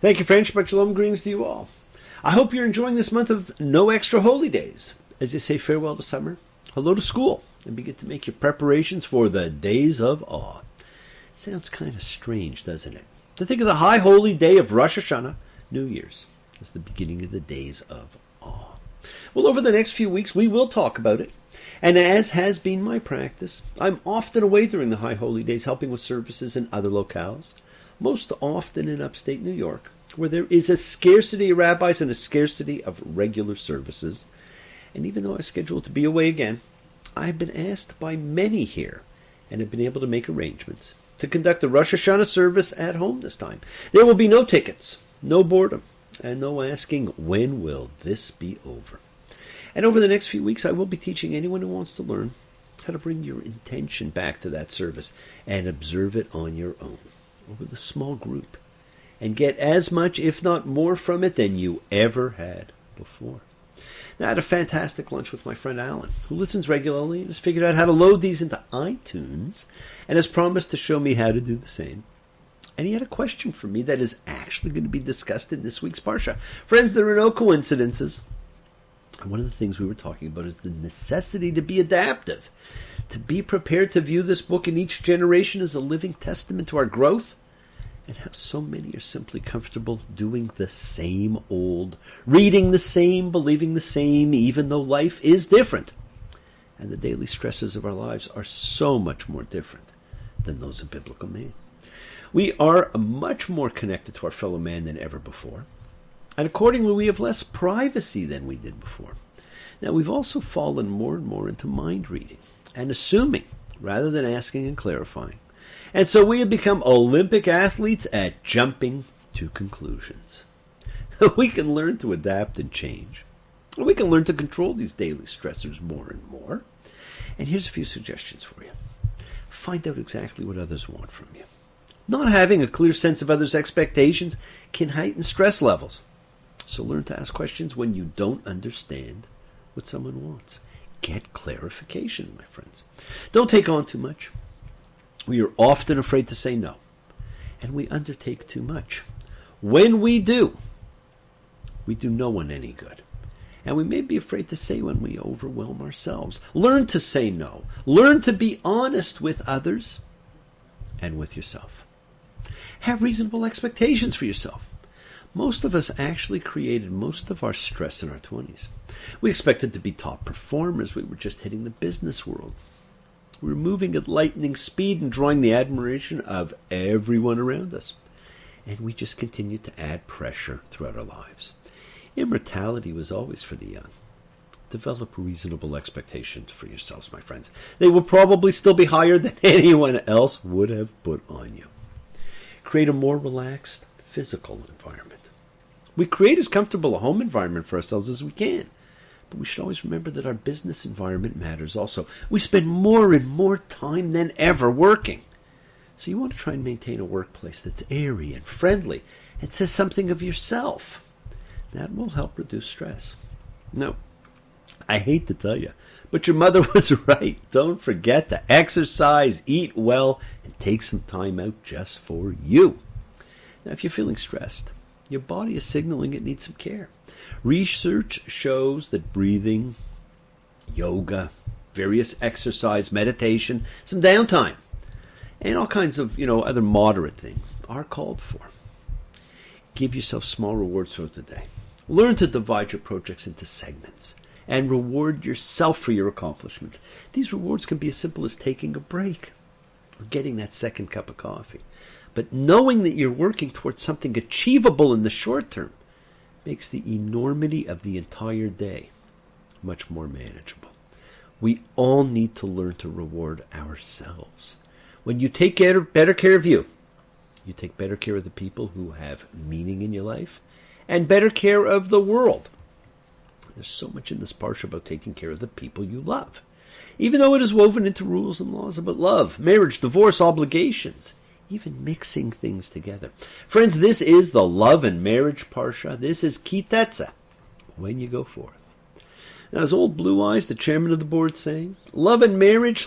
Thank you, French, but shalom greetings to you all. I hope you're enjoying this month of no extra holy days. As you say farewell to summer, hello to school, and begin to make your preparations for the days of awe. Sounds kind of strange, doesn't it? To think of the high holy day of Rosh Hashanah, New Year's, as the beginning of the days of awe. Well, over the next few weeks, we will talk about it. And as has been my practice, I'm often away during the high holy days helping with services in other locales, most often in upstate New York, where there is a scarcity of rabbis and a scarcity of regular services. And even though I'm scheduled to be away again, I've been asked by many here and have been able to make arrangements to conduct the Rosh Hashanah service at home this time. There will be no tickets, no boredom, and no asking, when will this be over? And over the next few weeks, I will be teaching anyone who wants to learn how to bring your intention back to that service and observe it on your own, or with a small group, and get as much, if not more, from it than you ever had before. Now, I had a fantastic lunch with my friend Alan, who listens regularly and has figured out how to load these into iTunes and has promised to show me how to do the same. And he had a question for me that is actually going to be discussed in this week's Parsha. Friends, there are no coincidences. And one of the things we were talking about is the necessity to be adaptive, to be prepared to view this book in each generation as a living testament to our growth, and how so many are simply comfortable doing the same old, reading the same, believing the same, even though life is different. And the daily stresses of our lives are so much more different than those of biblical man. We are much more connected to our fellow man than ever before. And accordingly, we have less privacy than we did before. Now, we've also fallen more and more into mind reading and assuming rather than asking and clarifying. And so we have become Olympic athletes at jumping to conclusions. We can learn to adapt and change. We can learn to control these daily stressors more and more. And here's a few suggestions for you. Find out exactly what others want from you. Not having a clear sense of others' expectations can heighten stress levels. So learn to ask questions when you don't understand what someone wants. Get clarification, my friends. Don't take on too much. We are often afraid to say no, and we undertake too much. When we do no one any good. And we may be afraid to say when we overwhelm ourselves. Learn to say no. Learn to be honest with others and with yourself. Have reasonable expectations for yourself. Most of us actually created most of our stress in our 20s. We expected to be top performers. We were just hitting the business world. We were moving at lightning speed and drawing the admiration of everyone around us. And we just continued to add pressure throughout our lives. Immortality was always for the young. Develop reasonable expectations for yourselves, my friends. They will probably still be higher than anyone else would have put on you. Create a more relaxed physical environment. We create as comfortable a home environment for ourselves as we can. But we should always remember that our business environment matters also. We spend more and more time than ever working. So you want to try and maintain a workplace that's airy and friendly and says something of yourself. That will help reduce stress. Now, I hate to tell you, but your mother was right. Don't forget to exercise, eat well, and take some time out just for you. Now, if you're feeling stressed, your body is signaling it needs some care. Research shows that breathing, yoga, various exercise, meditation, some downtime, and all kinds of, other moderate things are called for. Give yourself small rewards throughout the day. Learn to divide your projects into segments and reward yourself for your accomplishments. These rewards can be as simple as taking a break or getting that second cup of coffee. But knowing that you're working towards something achievable in the short term makes the enormity of the entire day much more manageable. We all need to learn to reward ourselves. When you take better care of you, you take better care of the people who have meaning in your life and better care of the world. There's so much in this parsha about taking care of the people you love, even though it is woven into rules and laws about love, marriage, divorce, obligations, even mixing things together. Friends, this is the love and marriage parsha. This is Kitetza, when you go forth. Now, as old Blue Eyes, the chairman of the board, saying, love and marriage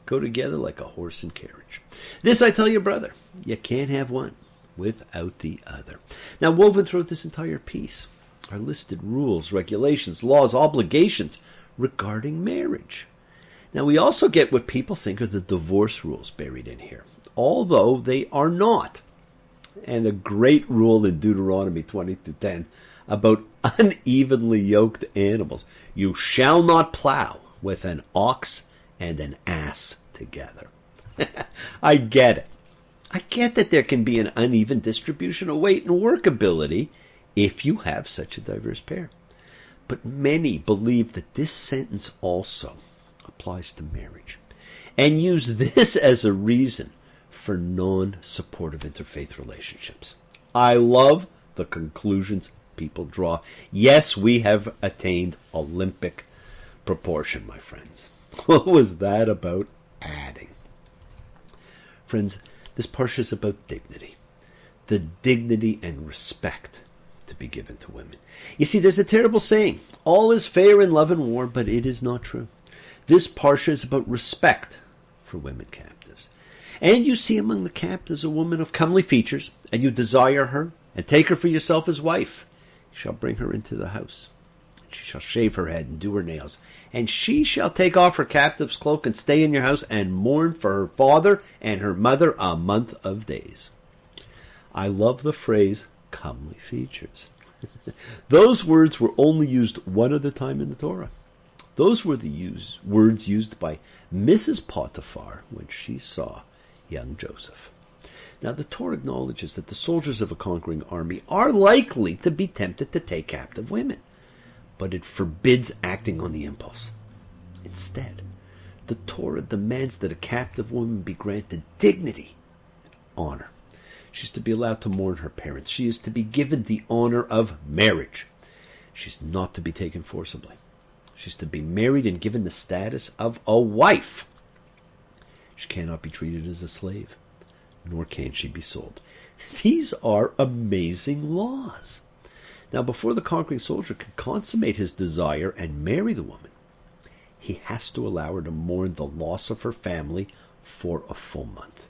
go together like a horse and carriage. This I tell you, brother, you can't have one without the other. Now, woven throughout this entire piece are listed rules, regulations, laws, obligations regarding marriage. Now, we also get what people think are the divorce rules buried in here, although they are not. And a great rule in Deuteronomy 20:10 about unevenly yoked animals. You shall not plow with an ox and an ass together. I get it. I get that there can be an uneven distribution of weight and workability if you have such a diverse pair. But many believe that this sentence also applies to marriage and use this as a reason for non-supportive interfaith relationships. I love the conclusions people draw. Yes, we have attained Olympic proportion, my friends. What was that about adding? Friends, this parsha is about dignity. The dignity and respect to be given to women. You see, there's a terrible saying, all is fair in love and war, but it is not true. This parsha is about respect for women captives. And you see among the captives a woman of comely features, and you desire her, and take her for yourself as wife. You shall bring her into the house. She shall shave her head and do her nails. And she shall take off her captive's cloak and stay in your house and mourn for her father and her mother a month of days. I love the phrase, comely features. Those words were only used one other time in the Torah. Those were the words used by Mrs. Potiphar when she saw young Joseph. Now, the Torah acknowledges that the soldiers of a conquering army are likely to be tempted to take captive women, but it forbids acting on the impulse. Instead, the Torah demands that a captive woman be granted dignity and honor. She's to be allowed to mourn her parents. She is to be given the honor of marriage. She's not to be taken forcibly. She's to be married and given the status of a wife. She cannot be treated as a slave, nor can she be sold. These are amazing laws. Now, before the conquering soldier can consummate his desire and marry the woman, he has to allow her to mourn the loss of her family for a full month.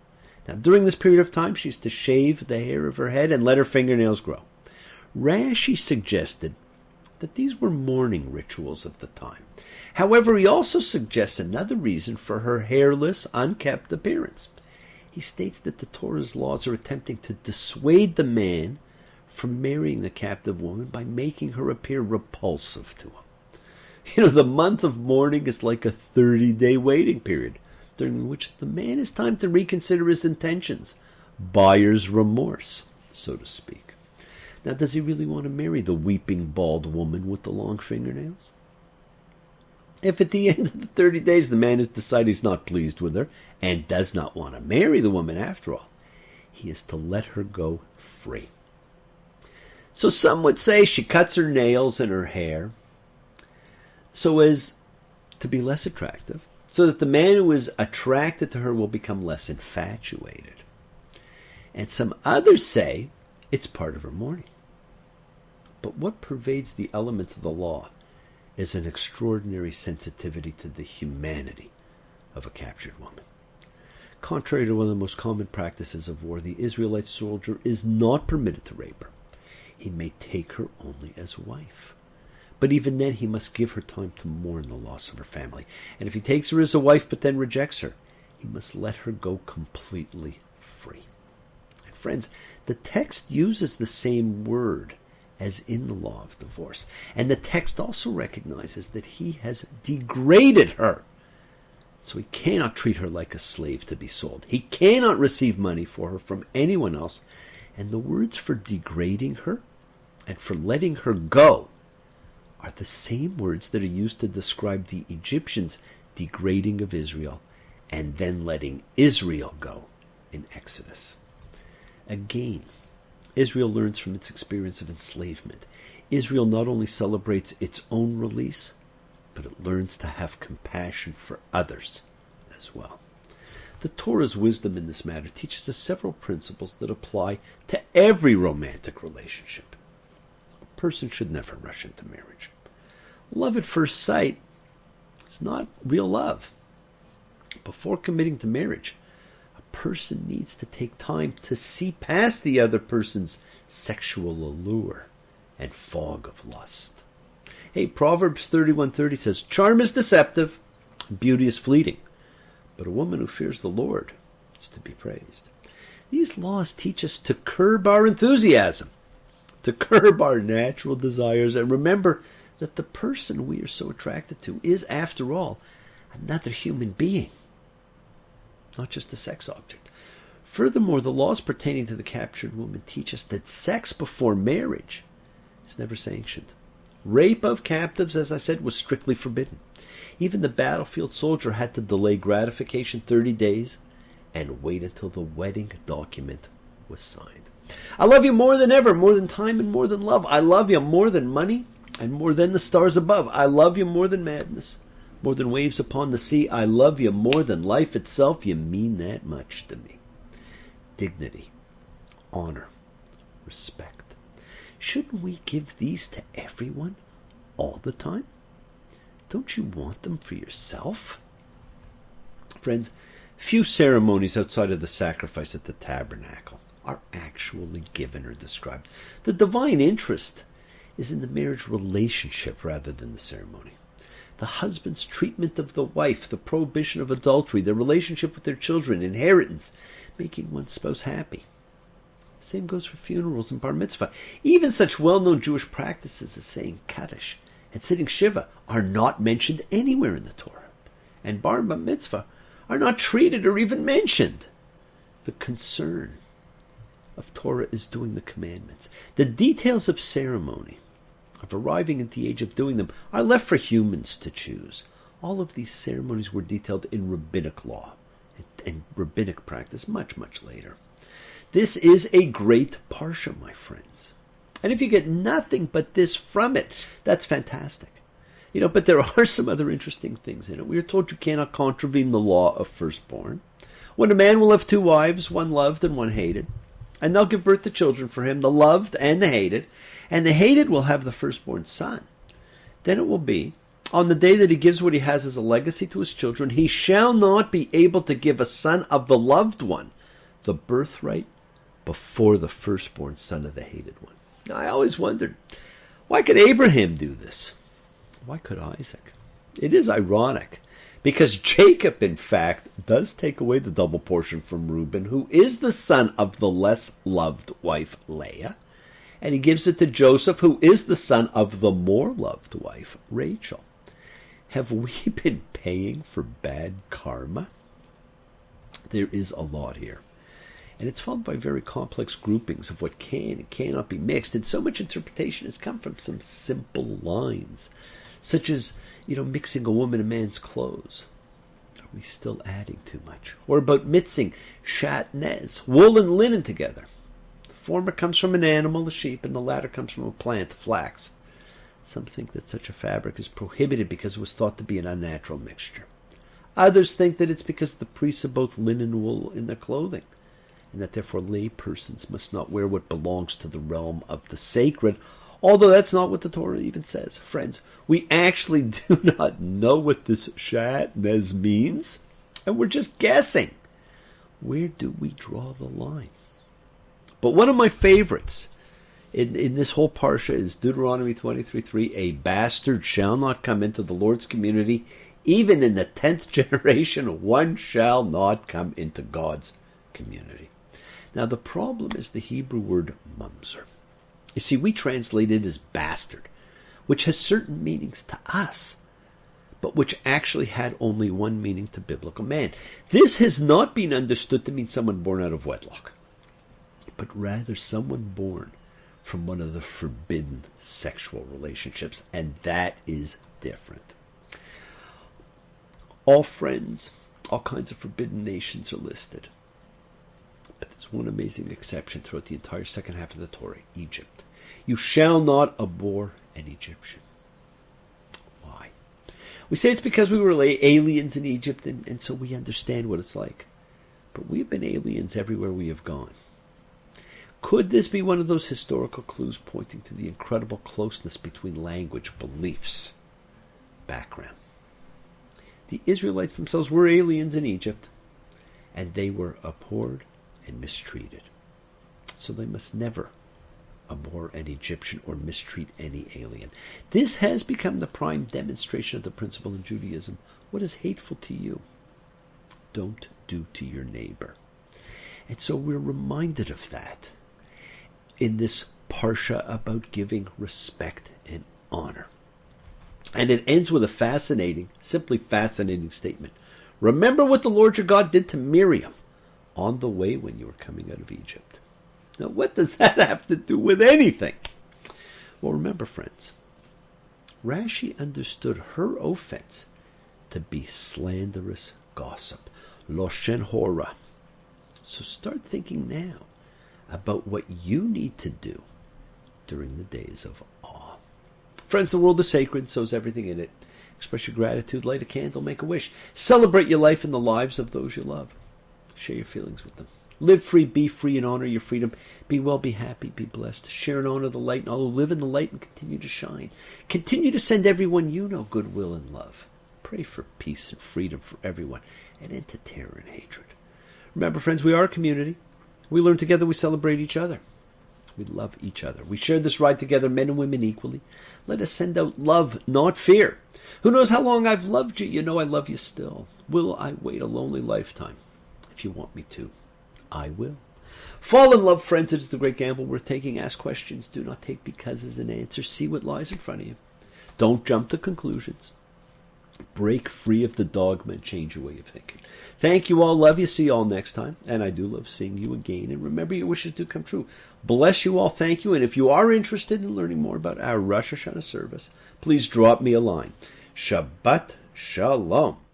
Now, during this period of time, she's to shave the hair of her head and let her fingernails grow. Rashi suggested that these were mourning rituals of the time. However, he also suggests another reason for her hairless, unkept appearance. He states that the Torah's laws are attempting to dissuade the man from marrying the captive woman by making her appear repulsive to him. You know, the month of mourning is like a 30-day waiting period, during which the man has time to reconsider his intentions. Buyer's remorse, so to speak. Now, does he really want to marry the weeping bald woman with the long fingernails? If at the end of the 30 days the man has decided he's not pleased with her and does not want to marry the woman after all, he is to let her go free. So some would say she cuts her nails and her hair so as to be less attractive, so that the man who is attracted to her will become less infatuated. And some others say it's part of her mourning. But what pervades the elements of the law is an extraordinary sensitivity to the humanity of a captured woman. Contrary to one of the most common practices of war, the Israelite soldier is not permitted to rape her. He may take her only as wife. But even then, he must give her time to mourn the loss of her family. And if he takes her as a wife but then rejects her, he must let her go completely free. And friends, the text uses the same word as in the law of divorce. And the text also recognizes that he has degraded her. So he cannot treat her like a slave to be sold. He cannot receive money for her from anyone else. And the words for degrading her and for letting her go are the same words that are used to describe the Egyptians' degrading of Israel and then letting Israel go in Exodus. Again, Israel learns from its experience of enslavement. Israel not only celebrates its own release, but it learns to have compassion for others as well. The Torah's wisdom in this matter teaches us several principles that apply to every romantic relationship. A person should never rush into marriage. Love at first sight is not real love. Before committing to marriage, a person needs to take time to see past the other person's sexual allure and fog of lust. Hey, Proverbs 31:30 says, "Charm is deceptive, beauty is fleeting, but a woman who fears the Lord is to be praised." These laws teach us to curb our enthusiasm, to curb our natural desires, and remember that the person we are so attracted to is, after all, another human being, not just a sex object. Furthermore, the laws pertaining to the captured woman teach us that sex before marriage is never sanctioned. Rape of captives, as I said, was strictly forbidden. Even the battlefield soldier had to delay gratification 30 days and wait until the wedding document was signed. I love you more than ever, more than time and more than love. I love you more than money and more than the stars above. I love you more than madness, more than waves upon the sea. I love you more than life itself. You mean that much to me. Dignity, honor, respect. Shouldn't we give these to everyone all the time? Don't you want them for yourself? Friends, few ceremonies outside of the sacrifice at the tabernacle are actually given or described. The divine interest is in the marriage relationship rather than the ceremony. The husband's treatment of the wife, the prohibition of adultery, their relationship with their children, inheritance, making one's spouse happy. Same goes for funerals and bar mitzvah. Even such well-known Jewish practices as saying Kaddish and sitting Shiva are not mentioned anywhere in the Torah. And bar mitzvah are not treated or even mentioned. The concern of Torah is doing the commandments. The details of ceremony, of arriving at the age of doing them, are left for humans to choose. All of these ceremonies were detailed in rabbinic law and rabbinic practice much, much later. This is a great parsha, my friends. And if you get nothing but this from it, that's fantastic. But there are some other interesting things in it. We are told you cannot contravene the law of firstborn. When a man will have two wives, one loved and one hated, and they'll give birth to children for him, the loved and the hated will have the firstborn son. Then it will be, on the day that he gives what he has as a legacy to his children, he shall not be able to give a son of the loved one the birthright before the firstborn son of the hated one. Now, I always wondered, why could Abraham do this? Why could Isaac? It is ironic, because Jacob, in fact, does take away the double portion from Reuben, who is the son of the less loved wife, Leah, and he gives it to Joseph, who is the son of the more loved wife, Rachel. Have we been paying for bad karma? There is a lot here. And it's followed by very complex groupings of what can and cannot be mixed. And so much interpretation has come from some simple lines, such as, mixing a woman and man's clothes. Are we still adding too much? Or about mixing shatnez, wool and linen together. The former comes from an animal, a sheep, and the latter comes from a plant, flax. Some think that such a fabric is prohibited because it was thought to be an unnatural mixture. Others think that it's because the priests have both linen and wool in their clothing, and that therefore lay persons must not wear what belongs to the realm of the sacred, although that's not what the Torah even says. Friends, we actually do not know what this shatnez means, and we're just guessing. Where do we draw the line? But one of my favorites in this whole parsha is Deuteronomy 23:3, a bastard shall not come into the Lord's community, even in the 10th generation, one shall not come into God's community. Now, the problem is the Hebrew word mumzer. You see, we translate it as bastard, which has certain meanings to us, but which actually had only one meaning to biblical man. This has not been understood to mean someone born out of wedlock, but rather someone born from one of the forbidden sexual relationships, and that is different. All friends, all kinds of forbidden nations are listed. But there's one amazing exception throughout the entire second half of the Torah, Egypt. You shall not abhor an Egyptian. Why? We say it's because we were aliens in Egypt, and so we understand what it's like. But we've been aliens everywhere we have gone. Could this be one of those historical clues pointing to the incredible closeness between language, beliefs, background? The Israelites themselves were aliens in Egypt, and they were abhorred and mistreated. So they must never abhor an Egyptian or mistreat any alien. This has become the prime demonstration of the principle in Judaism. What is hateful to you, don't do to your neighbor. And so we're reminded of that in this parsha about giving respect and honor. And it ends with a fascinating, simply fascinating statement. Remember what the Lord your God did to Miriam on the way when you were coming out of Egypt. Now, what does that have to do with anything? Well, remember, friends, Rashi understood her offense to be slanderous gossip, loshen hora. So start thinking now about what you need to do during the days of awe. Friends, the world is sacred, so is everything in it. Express your gratitude, light a candle, make a wish. Celebrate your life and the lives of those you love. Share your feelings with them. Live free, be free, and honor your freedom. Be well, be happy, be blessed. Share and honor the light, and all who live in the light and continue to shine. Continue to send everyone you know goodwill and love. Pray for peace and freedom for everyone, and end to terror and hatred. Remember, friends, we are a community. We learn together, we celebrate each other. We love each other. We share this ride together, men and women equally. Let us send out love, not fear. Who knows how long I've loved you? You know I love you still. Will I wait a lonely lifetime? If you want me to, I will. Fall in love, friends. It is the great gamble worth taking. Ask questions. Do not take because as an answer. See what lies in front of you. Don't jump to conclusions. Break free of the dogma and change your way of thinking. Thank you all. Love you. See you all next time. And I do love seeing you again. And remember, your wishes do come true. Bless you all. Thank you. And if you are interested in learning more about our Rosh Hashanah service, please drop me a line. Shabbat Shalom.